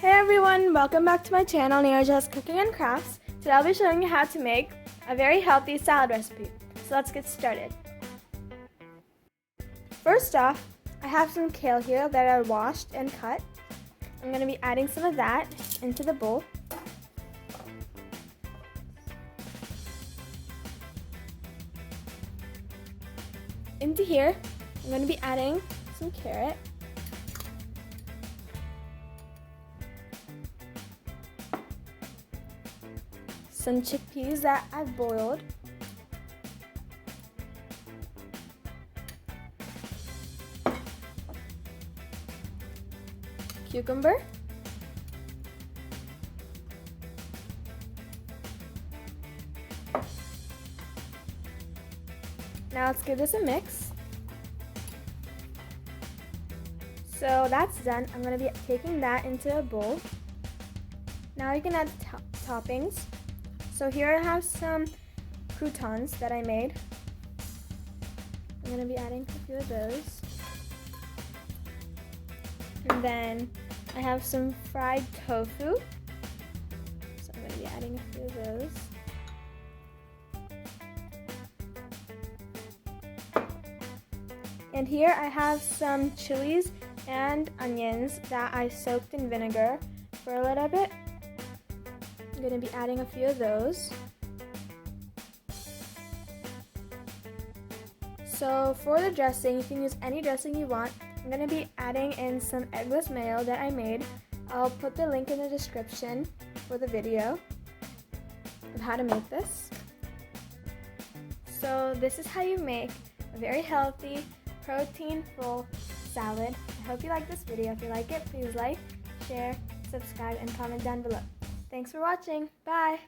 Hey everyone, welcome back to my channel, Neeraja's Cooking and Crafts. Today I'll be showing you how to make a very healthy salad recipe. So let's get started. First off, I have some kale here that I washed and cut. I'm going to be adding some of that into the bowl. Into here, I'm going to be adding some carrot. Some chickpeas that I've boiled. Cucumber. Now let's give this a mix. So that's done. I'm going to be taking that into a bowl. Now you can add toppings. So here I have some croutons that I made. I'm going to be adding a few of those. And then I have some fried tofu. So I'm going to be adding a few of those. And here I have some chilies and onions that I soaked in vinegar for a little bit. I'm going to be adding a few of those. So for the dressing, you can use any dressing you want. I'm going to be adding in some eggless mayo that I made. I'll put the link in the description for the video of how to make this. So this is how you make a very healthy, protein-full salad. I hope you like this video. If you like it, please like, share, subscribe, and comment down below. Thanks for watching. Bye!